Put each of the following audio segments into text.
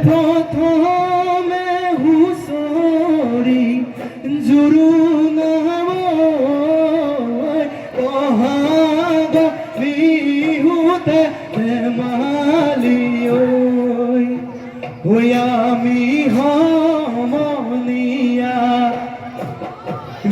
প্রথমে হুসরি জুরু নাম কহাগ বিহুতে মালি ওই আমি হমনিয়া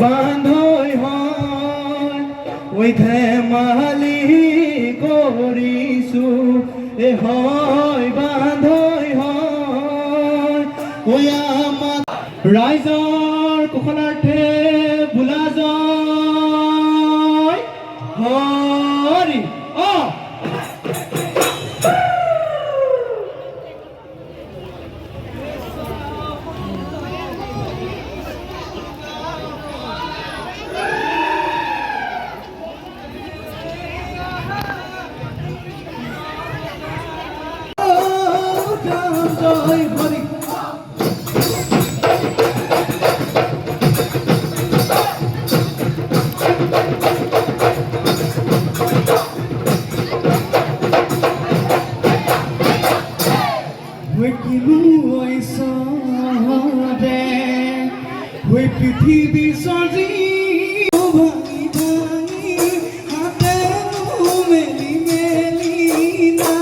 বান্ধই হয় ওই ধেমালি কৰিছো এ হয় বান্ধই হয় ওই আমার ৰাইজৰ কুশলাৰ্থে বোলা যায় হৰি জয় হরি হৈ পৃথিৱী সজি ভাঙি ভাঙি হাতে মেলি মেলি না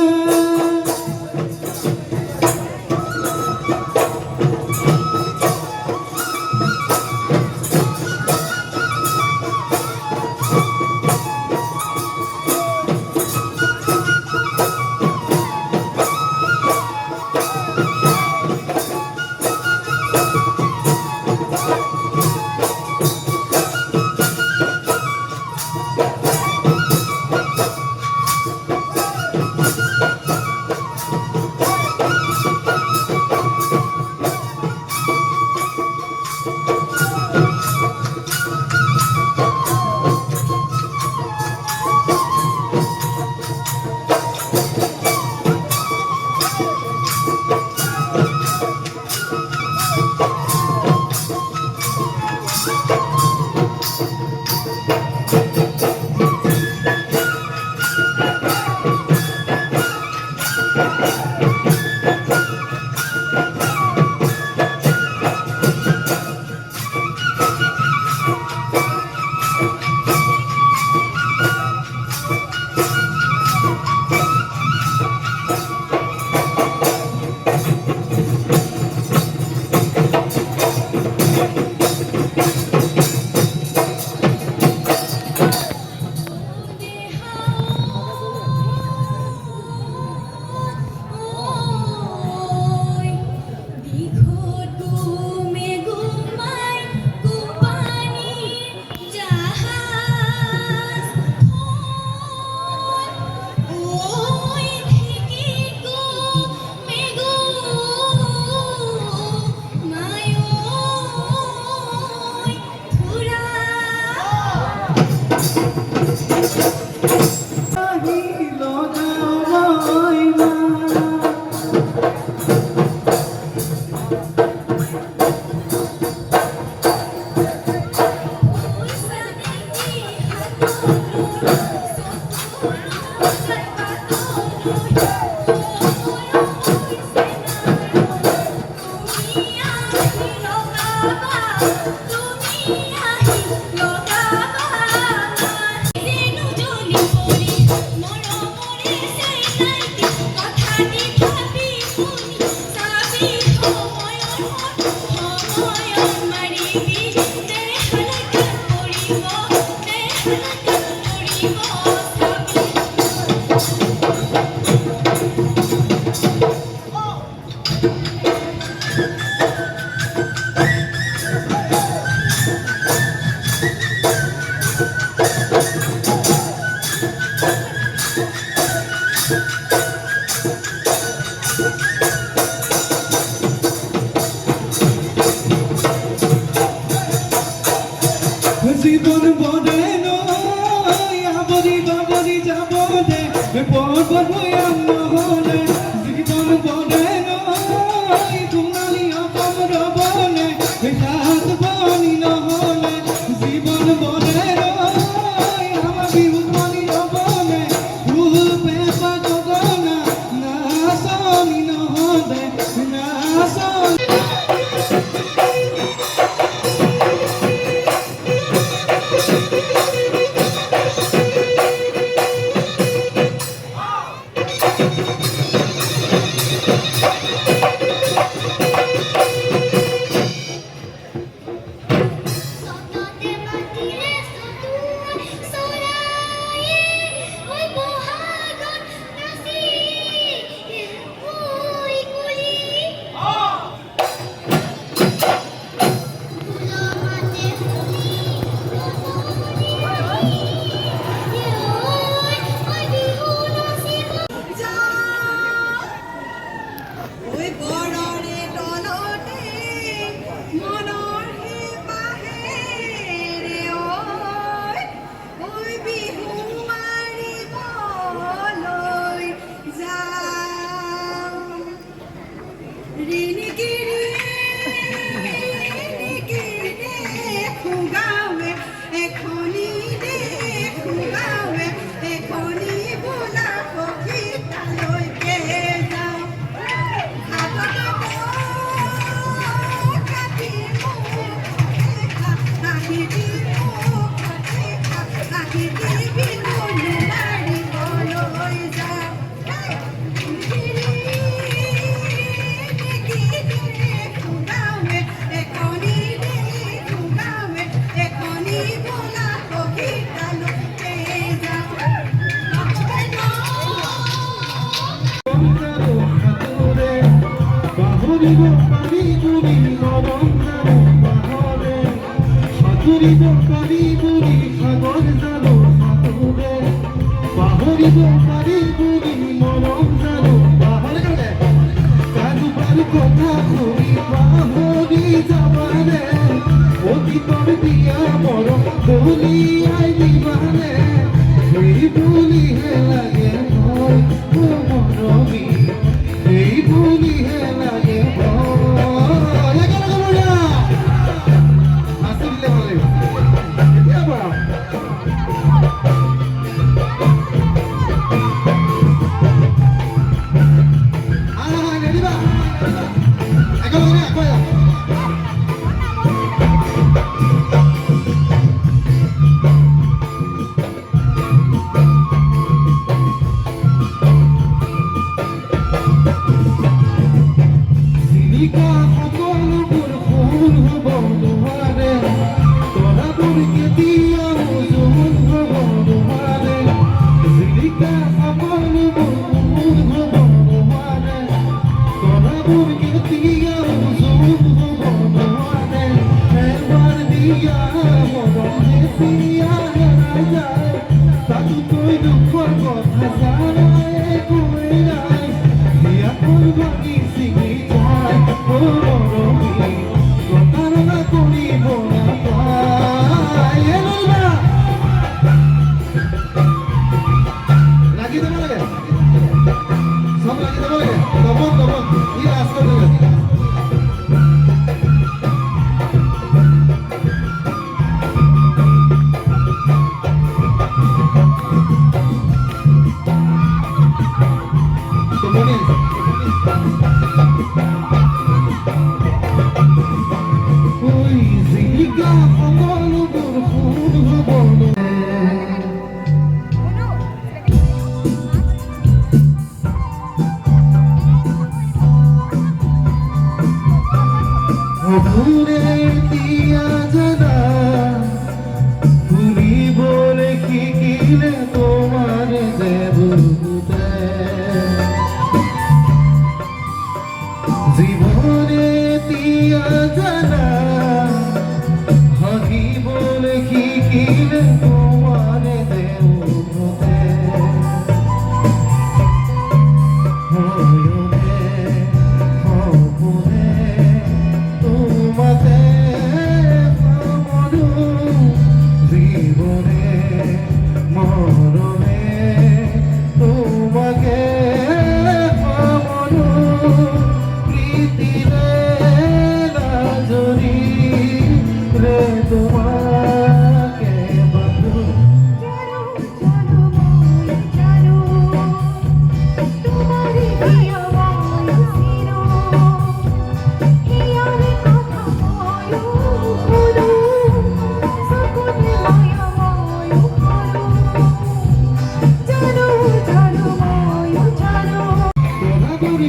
জীবন বনে নয় আবরি বাবরি যাব দে পর্বত হইয়াম নহলে জীবন বনে নয় তোমালি অপম রবনে সাত বনি নহলে জীবন বনে নয় আমার বিহুত বনি রবনে ফুল পেপা গগনা না সনি নহলে না সনি পাহৰিব পাৰিবনি সাগৰ জানো সাঁতোৰে পাহৰিব পাৰিবনি মৰম জানো পাহৰিলে কাৰো বাৰু কথা শুনি পাহৰি যাবানে অতীতৰ দিয়া মৰম দলিয়াই দিবানে সেই বুলিহে লাগে ভয় মৰমী সেই বুলিহে লাগে ভয় একেলগে বঢ়িয়া নাচি দিলে ভাল লাগিব এতিয়া পৰা নেদিবা একেলগে আকৌ জিলিকা সকলোবোৰ ফুল হ'ব নোৱাৰে তৰাবোৰ কেতিয়াও জোন হ'ব নোৱাৰে জিলিকা সকলোবোৰ ফুল হ'ব নোৱাৰে তৰাবোৰ কেতিয়াও জোন হ'ব নোৱাৰে এবাৰ দিয়া মৰম যেতিয়া হেৰাই যায় তাতোকৈ দুখৰ কথা জানাই একোৱেই নাই ইয়াৰ ভাঙি ছিঙি যায় মৰমী প্ৰতাৰণা কৰিব নাপায় লাগি যাব লাগে চব লাগি যাব লাগে দমন দমন ই ৰাস্তা লাগে ঐ জিলিকা সকলোবোৰ ফুল হ'ব সপোনে দিয়া জানা ফুৰিবলৈ শিকিলে তোমাৰ যে বুকুতে জীবনে দিয়া জানা হাঁহিবলৈ শিকিলে তোমাৰ যে বুকুতে সপোনে তোমাতে পামনো জীবনে মৰমে তোমাকে পামনো প্ৰীতিৰে লাজৰি ৰে তোমাকে বান্ধো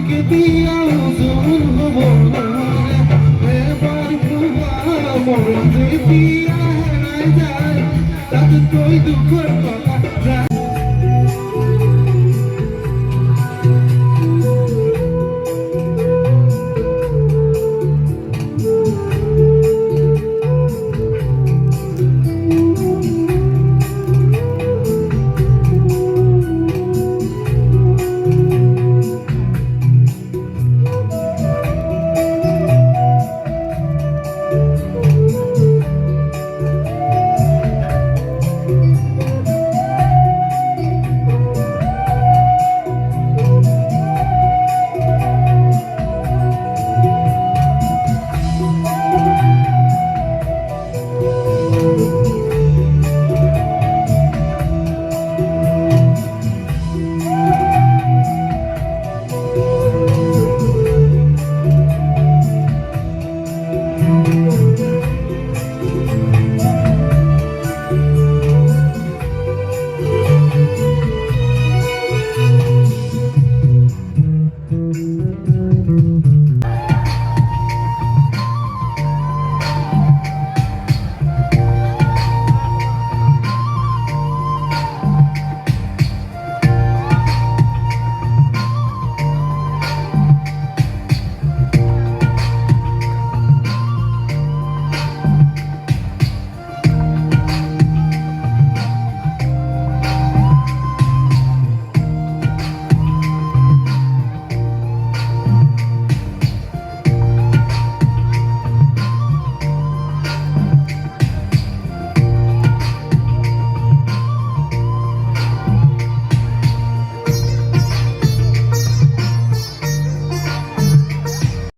কেতিয়াও জোন হ'ব নোৱাৰে এবাৰ পোৱা মৰম যেতিয়া হেৰাই যায় তাতকৈ দুখৰ কথা